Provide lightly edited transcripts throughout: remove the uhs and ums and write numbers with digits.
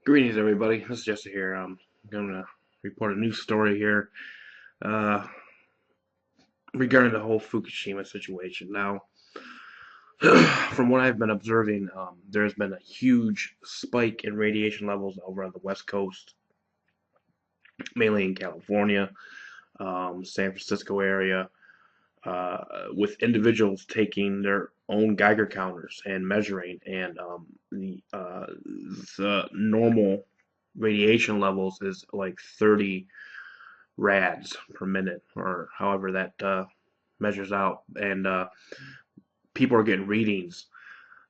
Greetings, everybody. This is Jesse here. I'm going to report a news story here uh, regarding the whole Fukushima situation. Now, from what I've been observing, there's been a huge spike in radiation levels over on the West Coast, mainly in California, San Francisco area, with individuals taking their own Geiger counters and measuring, and the normal radiation levels is like 30 rads per minute, or however that measures out. And people are getting readings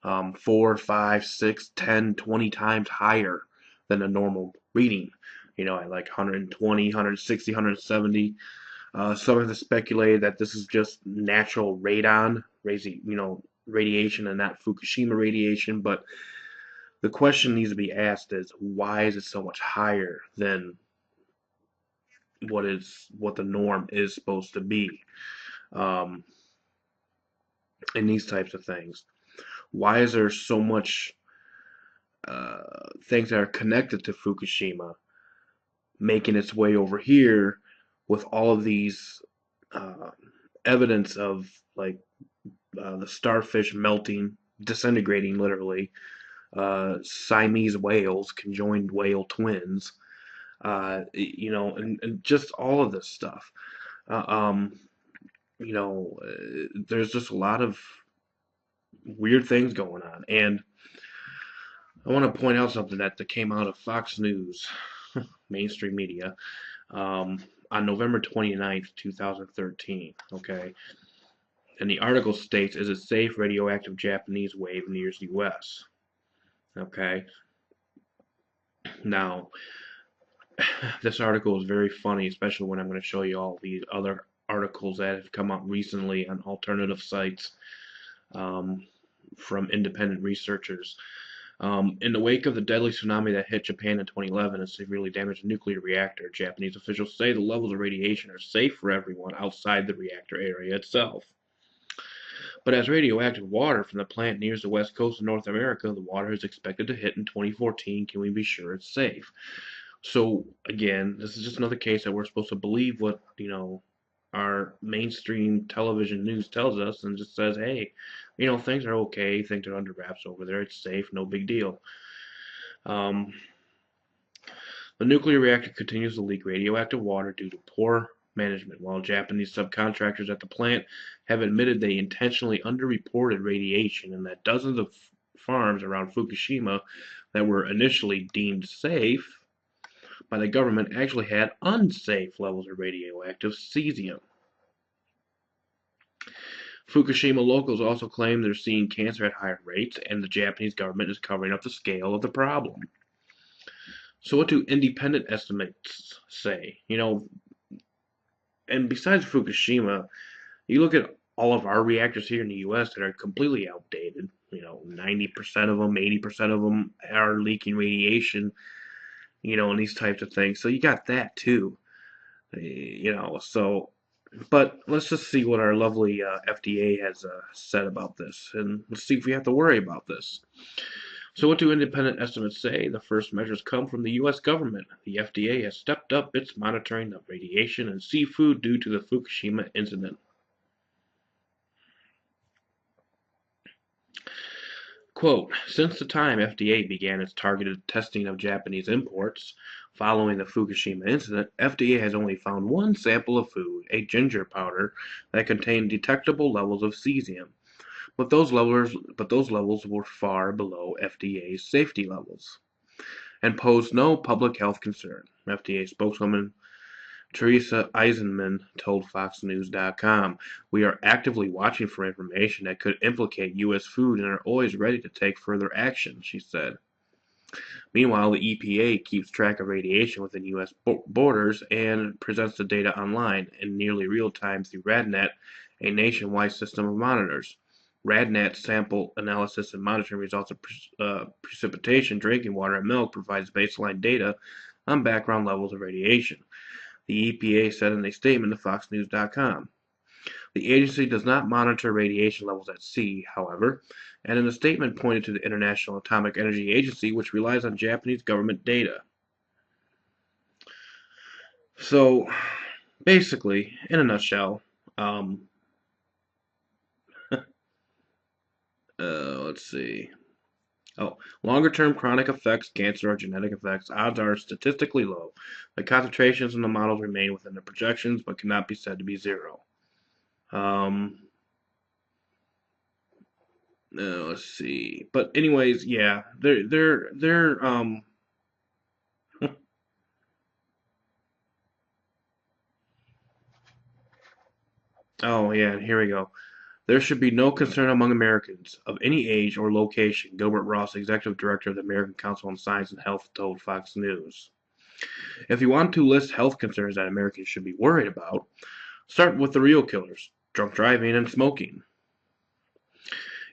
4, 5, 6, 10, 20 times higher than a normal reading. At like 120, 160, 170. Some have speculated that this is just natural radon, radiation, and not Fukushima radiation. But the question needs to be asked is, why is it so much higher than what the norm is supposed to be? Um, in these types of things. Why is there so much things that are connected to Fukushima making its way over here with all of these uh, evidence of like the starfish melting, disintegrating literally, Siamese whales, conjoined whale twins, and just all of this stuff. Uh, um, there's just a lot of weird things going on. And I want to point out something that came out of Fox News, mainstream media, um, on November 29th, 2013. Okay. And the article states, "Is it safe radioactive Japanese wave nears U.S.?" Okay. Now, this article is very funny, especially when I'm going to show you all these other articles that have come out recently on alternative sites um, from independent researchers. In the wake of the deadly tsunami that hit Japan in 2011 and severely damaged a nuclear reactor, Japanese officials say the levels of radiation are safe for everyone outside the reactor area itself. But as radioactive water from the plant nears the west coast of North America, the water is expected to hit in 2014. Can we be sure it's safe? So again, this is just another case that we're supposed to believe what, our mainstream television news tells us, and just says, hey, things are okay, things are under wraps over there, it's safe, no big deal. Um, the nuclear reactor continues to leak radioactive water due to poor management, while Japanese subcontractors at the plant have admitted they intentionally underreported radiation and that dozens of farms around Fukushima that were initially deemed safe by the government actually had unsafe levels of radioactive cesium. Fukushima locals also claim they're seeing cancer at higher rates, and the Japanese government is covering up the scale of the problem. So, what do independent estimates say? And besides Fukushima, you look at all of our reactors here in the U.S. that are completely outdated. 90% of them, 80% of them are leaking radiation, and these types of things. So you got that too, so, but let's just see what our lovely FDA has said about this, and let's see if we have to worry about this. So what do independent estimates say? The first measures come from the U.S. government. The FDA has stepped up its monitoring of radiation and seafood due to the Fukushima incident. Quote, since the time FDA began its targeted testing of Japanese imports following the Fukushima incident, FDA has only found one sample of food, a ginger powder, that contained detectable levels of cesium. But those levels were far below FDA's safety levels and posed no public health concern. FDA spokeswoman Teresa Eisenman told FoxNews.com, "We are actively watching for information that could implicate U.S. food and are always ready to take further action," she said. Meanwhile, the EPA keeps track of radiation within U.S. borders and presents the data online in nearly real time through RadNet, a nationwide system of monitors. RadNet sample analysis and monitoring results of precipitation, drinking water, and milk provides baseline data on background levels of radiation, the EPA said in a statement to FoxNews.com. The agency does not monitor radiation levels at sea, however, and in a statement pointed to the International Atomic Energy Agency, which relies on Japanese government data. So, basically, in a nutshell, um, let's see. Oh, longer-term chronic effects, cancer, or genetic effects, odds are statistically low. The concentrations in the models remain within the projections, but cannot be said to be zero. Um, let's see. But anyways, yeah, they're oh yeah, here we go. There should be no concern among Americans of any age or location, Gilbert Ross, executive director of the American Council on Science and Health, told Fox News. If you want to list health concerns that Americans should be worried about, start with the real killers: drunk driving and smoking.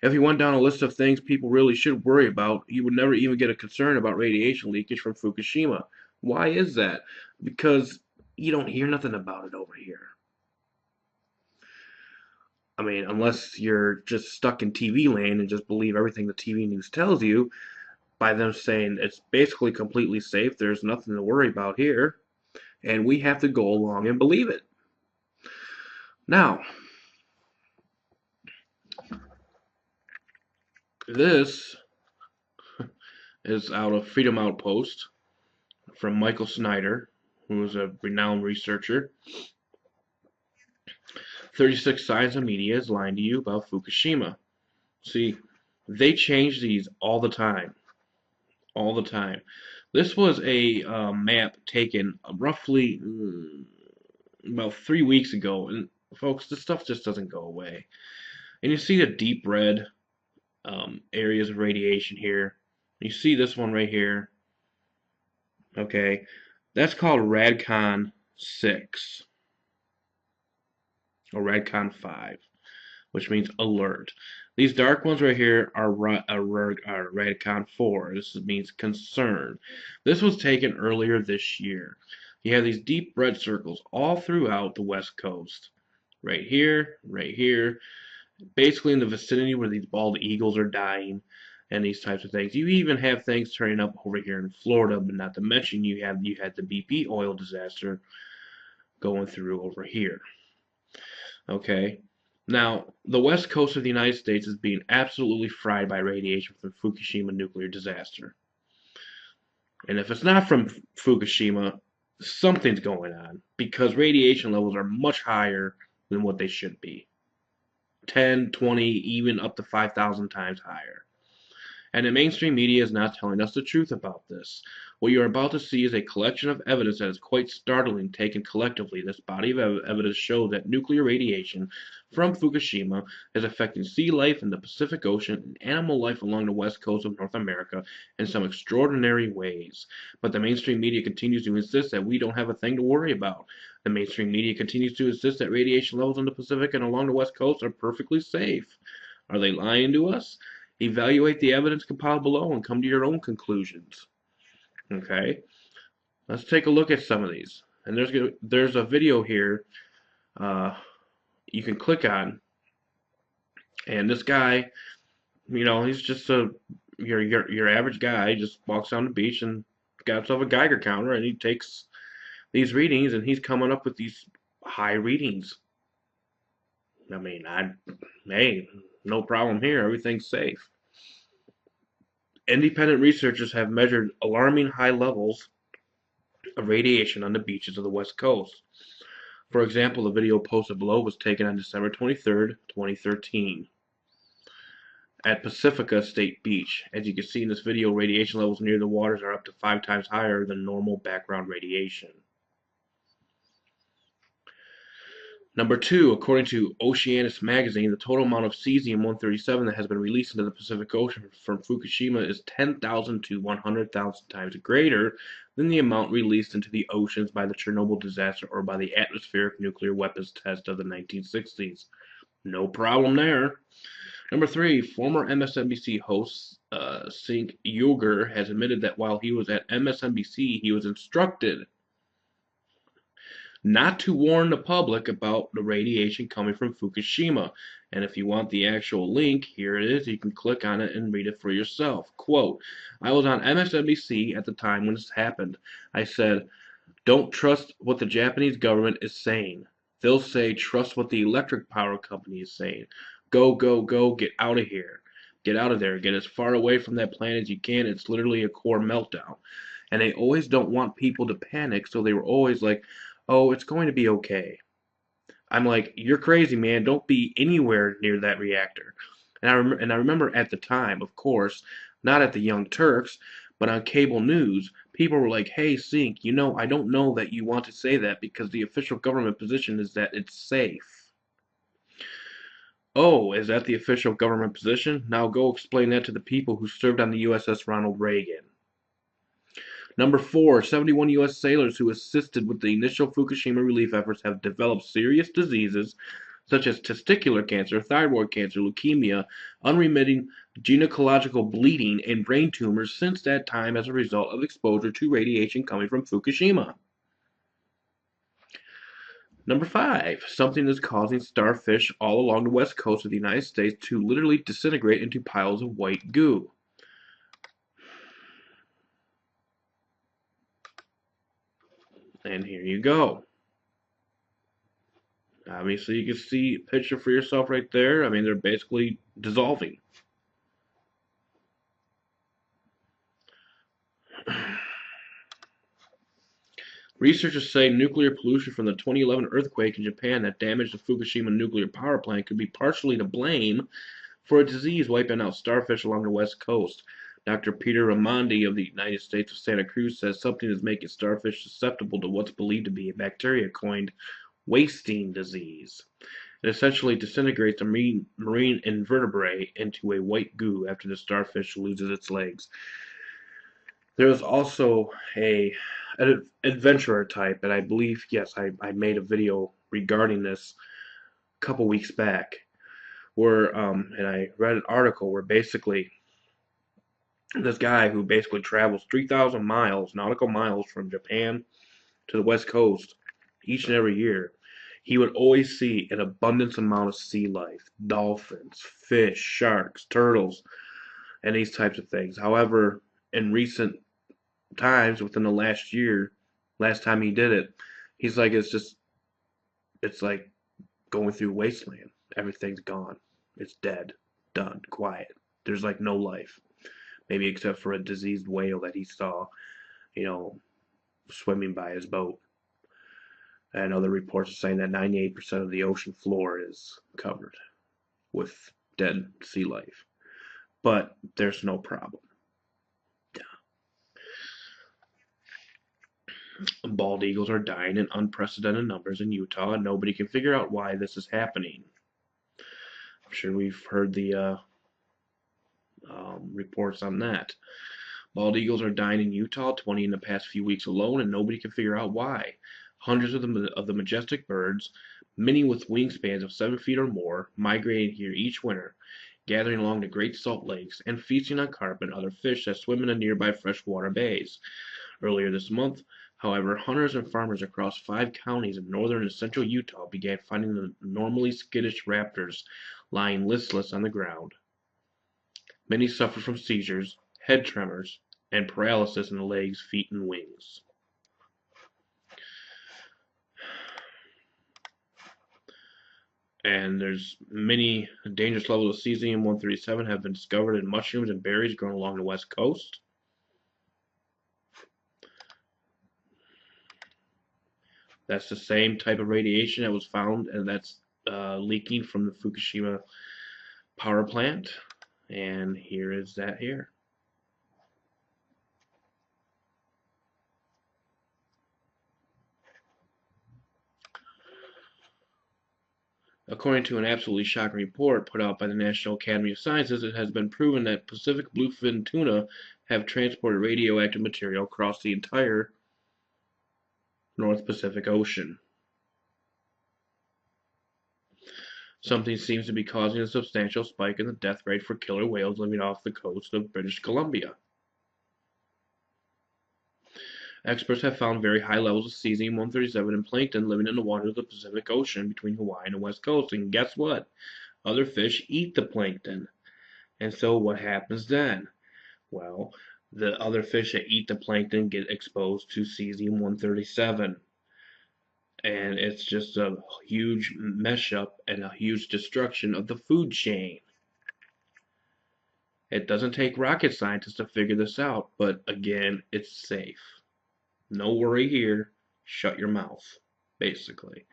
If you went down a list of things people really should worry about, you would never even get a concern about radiation leakage from Fukushima. Why is that? Because you don't hear nothing about it over here. I mean, unless you're just stuck in TV land and just believe everything the TV news tells you, by them saying it's basically completely safe, there's nothing to worry about here, and we have to go along and believe it. Now, this is out of Freedom Outpost from Michael Snyder, who is a renowned researcher. 36 Science and Media is lying to you about Fukushima. See, they change these all the time. All the time. This was a map taken roughly about 3 weeks ago, and folks, this stuff just doesn't go away. And you see the deep red areas of radiation here. You see this one right here. Okay, that's called Radcon 6 or Radcon 5, which means alert. These dark ones right here are Radcon 4. This means concern. This was taken earlier this year. You have these deep red circles all throughout the West Coast. Right here, basically in the vicinity where these bald eagles are dying and these types of things. You even have things turning up over here in Florida, but not to mention you had the BP oil disaster going through over here. Okay. Now, the west coast of the United States is being absolutely fried by radiation from the Fukushima nuclear disaster. And if it's not from Fukushima, something's going on because radiation levels are much higher than what they should be. 10, 20, even up to 5,000 times higher. And the mainstream media is not telling us the truth about this. What you are about to see is a collection of evidence that is quite startling taken collectively. This body of evidence shows that nuclear radiation from Fukushima is affecting sea life in the Pacific Ocean and animal life along the west coast of North America in some extraordinary ways. But the mainstream media continues to insist that we don't have a thing to worry about. The mainstream media continues to insist that radiation levels in the Pacific and along the west coast are perfectly safe. Are they lying to us? Evaluate the evidence compiled below and come to your own conclusions. Okay, let's take a look at some of these. And there's a video here you can click on, and this guy, he's just your average guy. He just walks down the beach and got himself a Geiger counter, and he takes these readings, and he's coming up with these high readings. I mean, hey, no problem here. Everything's safe. Independent researchers have measured alarming high levels of radiation on the beaches of the West Coast. For example, the video posted below was taken on December 23rd, 2013 at Pacifica State Beach. As you can see in this video, radiation levels near the waters are up to 5 times higher than normal background radiation. Number 2, according to Oceanus magazine, the total amount of cesium-137 that has been released into the Pacific Ocean from Fukushima is 10,000 to 100,000 times greater than the amount released into the oceans by the Chernobyl disaster or by the atmospheric nuclear weapons test of the 1960s. No problem there. Number 3, former MSNBC host Cenk Uygur has admitted that while he was at MSNBC, he was instructed not to warn the public about the radiation coming from Fukushima. And if you want the actual link, here it is. You can click on it and read it for yourself. Quote, I was on MSNBC at the time when this happened. I said, don't trust what the Japanese government is saying. They'll say, trust what the electric power company is saying. Go, go, go, get out of here. Get out of there. Get as far away from that planet as you can. It's literally a core meltdown. And they always don't want people to panic, so they were always like, oh, it's going to be okay. I'm like, you're crazy, man. Don't be anywhere near that reactor. And I remember at the time, of course, not at the Young Turks, but on cable news, people were like, hey, Sink, I don't know that you want to say that because the official government position is that it's safe. Oh, is that the official government position? Now go explain that to the people who served on the USS Ronald Reagan. Number 4, 71 U.S. sailors who assisted with the initial Fukushima relief efforts have developed serious diseases such as testicular cancer, thyroid cancer, leukemia, unremitting gynecological bleeding, and brain tumors since that time as a result of exposure to radiation coming from Fukushima. Number 5, something is causing starfish all along the west coast of the United States to literally disintegrate into piles of white goo. And here you go. Obviously, you can see a picture for yourself right there. I mean, they're basically dissolving. Researchers say nuclear pollution from the 2011 earthquake in Japan that damaged the Fukushima nuclear power plant could be partially to blame for a disease wiping out starfish along the west coast. Dr. Peter Raimondi of the United States of Santa Cruz says something is making starfish susceptible to what's believed to be a bacteria coined wasting disease. It essentially disintegrates a marine invertebrate into a white goo after the starfish loses its legs. There was also an adventurer type, and I believe, yes, I made a video regarding this a couple weeks back, where and I read an article where basically this guy who basically travels 3,000 miles, nautical miles from Japan to the west coast each and every year, he would always see an abundance amount of sea life, dolphins, fish, sharks, turtles, and these types of things. However, in recent times, within the last year, last time he did it, he's like, it's like going through wasteland. Everything's gone. It's dead, done, quiet. There's like no life, maybe except for a diseased whale that he saw, you know, swimming by his boat. And other reports are saying that 98% of the ocean floor is covered with dead sea life. But there's no problem. Bald eagles are dying in unprecedented numbers in Utah, and nobody can figure out why this is happening. I'm sure we've heard the reports on that. Bald eagles are dying in Utah, 20 in the past few weeks alone, and nobody can figure out why. Hundreds of the majestic birds, many with wingspans of 7 feet or more, migrating here each winter, gathering along the Great Salt Lakes and feasting on carp and other fish that swim in the nearby freshwater bays. Earlier this month, however, hunters and farmers across 5 counties in northern and central Utah began finding the normally skittish raptors lying listless on the ground. Many suffer from seizures, head tremors, and paralysis in the legs, feet, and wings. And there's many dangerous levels of cesium-137 have been discovered in mushrooms and berries grown along the west coast. That's the same type of radiation that was found, and that's leaking from the Fukushima power plant. And here is that here. According to an absolutely shocking report put out by the National Academy of Sciences, it has been proven that Pacific bluefin tuna have transported radioactive material across the entire North Pacific Ocean. Something seems to be causing a substantial spike in the death rate for killer whales living off the coast of British Columbia. Experts have found very high levels of cesium-137 in plankton living in the waters of the Pacific Ocean between Hawaii and the West Coast. And guess what? Other fish eat the plankton. And so what happens then? Well, the other fish that eat the plankton get exposed to cesium-137. And it's just a huge mesh up and a huge destruction of the food chain. It doesn't take rocket scientists to figure this out, but again, it's safe. No worry here, shut your mouth, basically.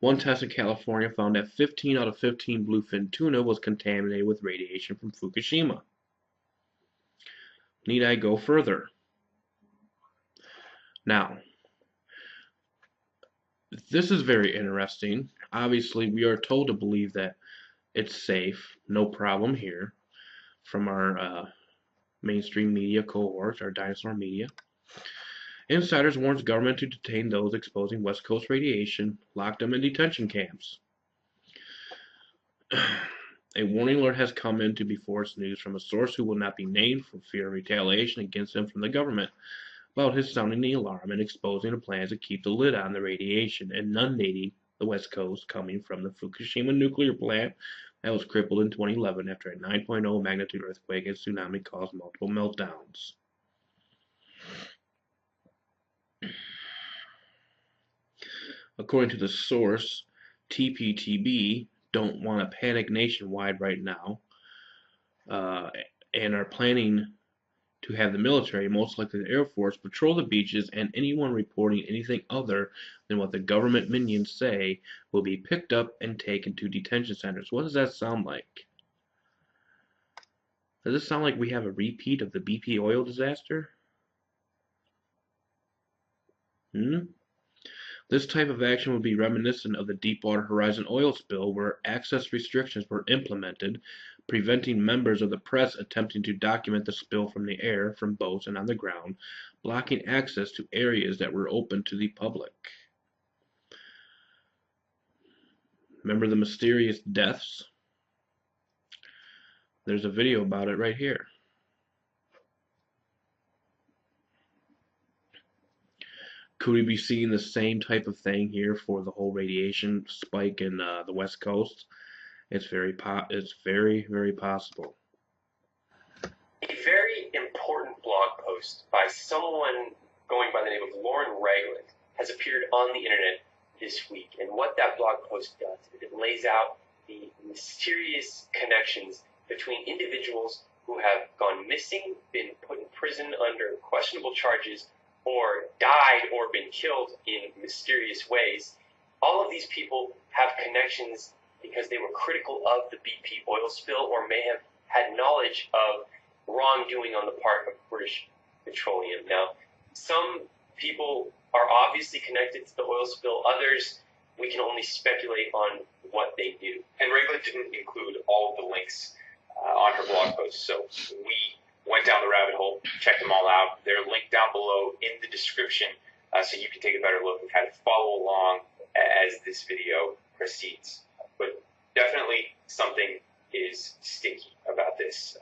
One test in California found that 15 out of 15 bluefin tuna was contaminated with radiation from Fukushima. Need I go further? Now, this is very interesting. Obviously, we are told to believe that it's safe, no problem here, from our mainstream media cohorts, our dinosaur media. Insiders warns government to detain those exposing West Coast radiation, lock them in detention camps. A warning alert has come into Before's news from a source who will not be named for fear of retaliation against him from the government about his sounding the alarm and exposing the plans to keep the lid on the radiation inundating the West Coast coming from the Fukushima nuclear plant that was crippled in 2011 after a 9.0 magnitude earthquake and tsunami caused multiple meltdowns. According to the source, TPTB don't want to panic nationwide right now, and are planning to have the military, most likely the Air Force, patrol the beaches, and anyone reporting anything other than what the government minions say will be picked up and taken to detention centers. What does that sound like? Does it sound like we have a repeat of the BP oil disaster? This type of action would be reminiscent of the Deepwater Horizon oil spill, where access restrictions were implemented, preventing members of the press attempting to document the spill from the air, from boats, and on the ground, blocking access to areas that were open to the public. Remember the mysterious deaths? There's a video about it right here. Could we be seeing the same type of thing here for the whole radiation spike in the West Coast? It's very, very possible. A very important blog post by someone going by the name of Lauren Ragland has appeared on the internet this week. And what that blog post does is it lays out the mysterious connections between individuals who have gone missing, been put in prison under questionable charges, or died or been killed in mysterious ways. All of these people have connections because they were critical of the BP oil spill or may have had knowledge of wrongdoing on the part of British Petroleum. Now, some people are obviously connected to the oil spill. Others, we can only speculate on what they do. And Ragland didn't include all of the links on her blog post, so we went down the rabbit hole, checked them all out. They're linked down below in the description, so you can take a better look and kind of follow along as this video proceeds. But definitely something is sticky about this,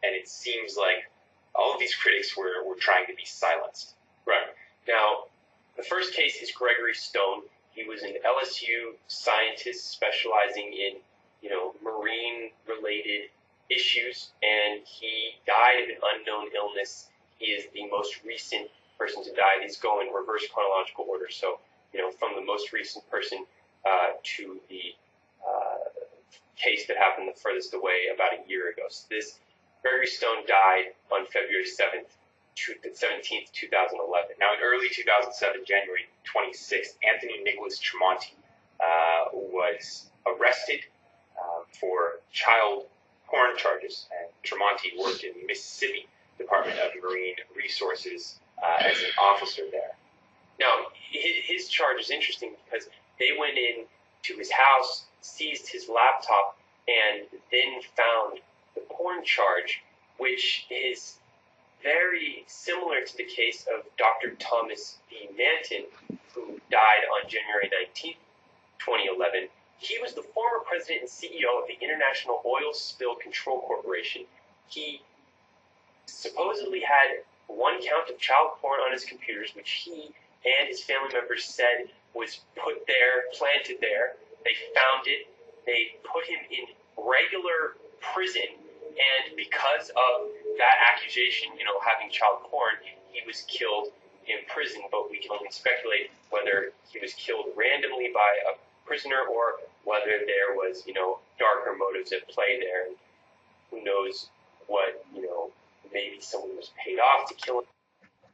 and it seems like all of these critics were trying to be silenced. Right. Now, the first case is Gregory Stone. He was an LSU scientist specializing in, marine-related issues, and he died of an unknown illness. He is the most recent person to die. These go in reverse chronological order. So, from the most recent person to the case that happened the furthest away about a year ago. So this Gregory Stone died on February 17th, 2011. Now, in early 2007, January 26th, Anthony Nicholas Tremonti was arrested for child porn charges. And Tremonti worked in the Mississippi Department of Marine Resources as an officer there. Now, his charge is interesting because they went in to his house, seized his laptop, and then found the porn charge, which is very similar to the case of Dr. Thomas B. Manton, who died on January 19th, 2011. He was the former president and CEO of the International Oil Spill Control Corporation. He supposedly had one count of child porn on his computers, which he and his family members said was put there, planted there. They found it. They put him in regular prison, and because of that accusation, having child porn, he was killed in prison. But we can only speculate whether he was killed randomly by a prisoner or whether there was, darker motives at play there. And who knows what, maybe someone was paid off to kill him.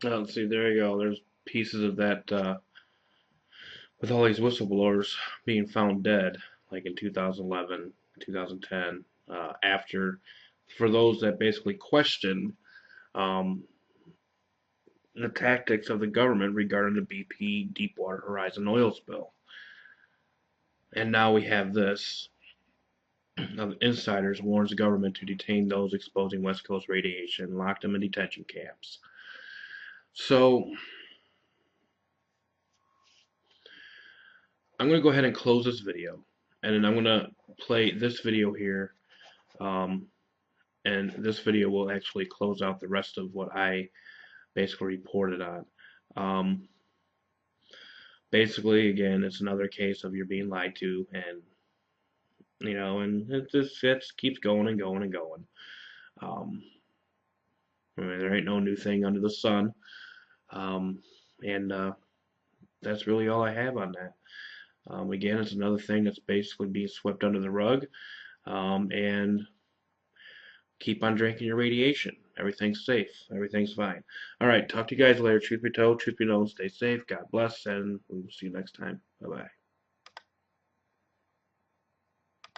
Oh, see, there you go. There's pieces of that with all these whistleblowers being found dead, like in 2011, 2010, after, for those that basically questioned the tactics of the government regarding the BP Deepwater Horizon oil spill. And now we have this. Insiders warns the government to detain those exposing West Coast radiation, lock them in detention camps. So I'm going to go ahead and close this video, and then I'm going to play this video here, and this video will actually close out the rest of what I basically reported on. Basically, again, it's another case of you're being lied to, and and it just keeps going and going and going. There ain't no new thing under the sun, and that's really all I have on that. Again, it's another thing that's basically being swept under the rug, and keep on drinking your radiation. Everything's safe. Everything's fine. All right, talk to you guys later. Truth be told, truth be known, stay safe. God bless, and we will see you next time. Bye-bye.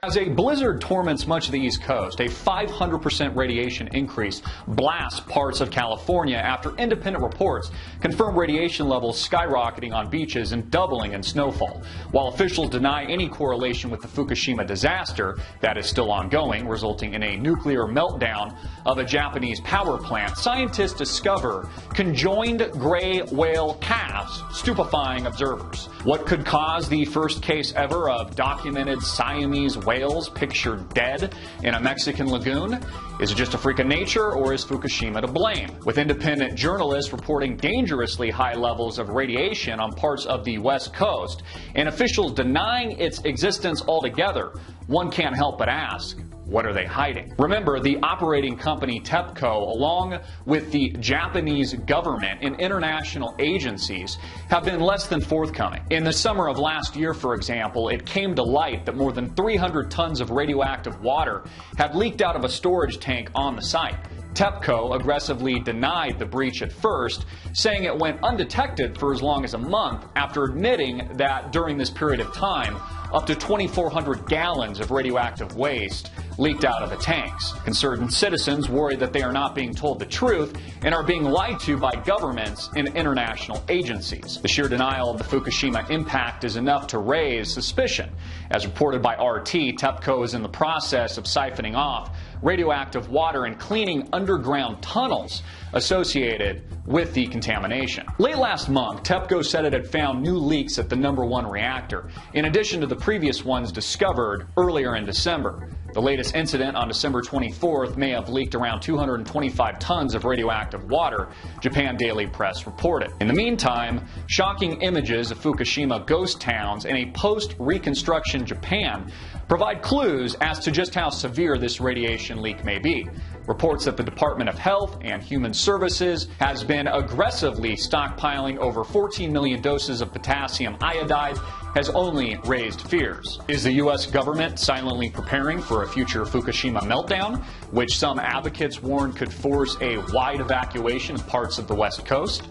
As a blizzard torments much of the East Coast, a 500% radiation increase blasts parts of California after independent reports confirm radiation levels skyrocketing on beaches and doubling in snowfall. While officials deny any correlation with the Fukushima disaster that is still ongoing, resulting in a nuclear meltdown of a Japanese power plant, scientists discover conjoined gray whale calves, stupefying observers. What could cause the first case ever of documented Siamese whales pictured dead in a Mexican lagoon? Is it just a freak of nature, or is Fukushima to blame? With independent journalists reporting dangerously high levels of radiation on parts of the West Coast and officials denying its existence altogether, one can't help but ask, what are they hiding? Remember, the operating company TEPCO, along with the Japanese government and international agencies, have been less than forthcoming. In the summer of last year, for example, it came to light that more than 300 tons of radioactive water had leaked out of a storage tank on the site. TEPCO aggressively denied the breach at first, saying it went undetected for as long as a month, after admitting that during this period of time, up to 2,400 gallons of radioactive waste leaked out of the tanks. Concerned citizens worry that they are not being told the truth and are being lied to by governments and international agencies. The sheer denial of the Fukushima impact is enough to raise suspicion. As reported by RT, TEPCO is in the process of siphoning off radioactive water and cleaning underground tunnels associated with the contamination. Late last month, TEPCO said it had found new leaks at the #1 reactor, in addition to the previous ones discovered earlier in December. The latest incident on December 24th may have leaked around 225 tons of radioactive water, Japan Daily Press reported. In the meantime, shocking images of Fukushima ghost towns in a post-reconstruction Japan provide clues as to just how severe this radiation leak may be. Reports that the Department of Health and Human Services has been aggressively stockpiling over 14 million doses of potassium iodide has only raised fears. Is the U.S. government silently preparing for a future Fukushima meltdown, which some advocates warn could force a wide evacuation of parts of the West Coast?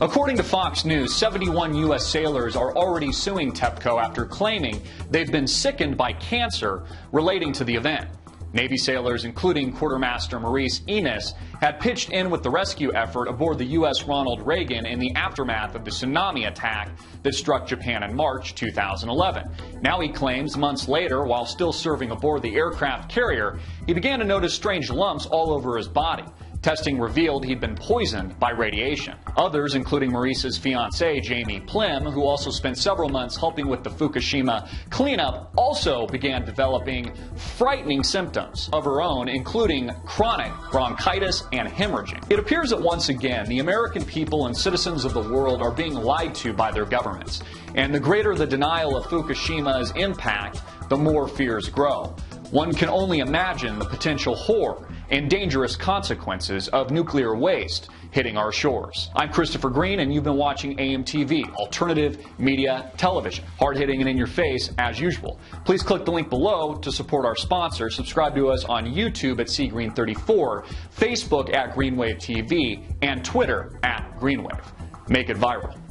According to Fox News, 71 U.S. sailors are already suing TEPCO after claiming they've been sickened by cancer relating to the event. Navy sailors, including Quartermaster Maurice Enos, had pitched in with the rescue effort aboard the U.S. Ronald Reagan in the aftermath of the tsunami attack that struck Japan in March 2011. Now he claims months later, while still serving aboard the aircraft carrier, he began to notice strange lumps all over his body. Testing revealed he'd been poisoned by radiation. Others, including Maurice's fiancée, Jamie Plim, who also spent several months helping with the Fukushima cleanup, also began developing frightening symptoms of her own, including chronic bronchitis and hemorrhaging. It appears that once again, the American people and citizens of the world are being lied to by their governments. And the greater the denial of Fukushima's impact, the more fears grow. One can only imagine the potential horror and dangerous consequences of nuclear waste hitting our shores. I'm Christopher Green, and you've been watching AMTV, Alternative Media Television. Hard-hitting and in your face, as usual. Please click the link below to support our sponsor. Subscribe to us on YouTube at cgreen34, Facebook at Greenwave TV, and Twitter at Greenwave. Make it viral.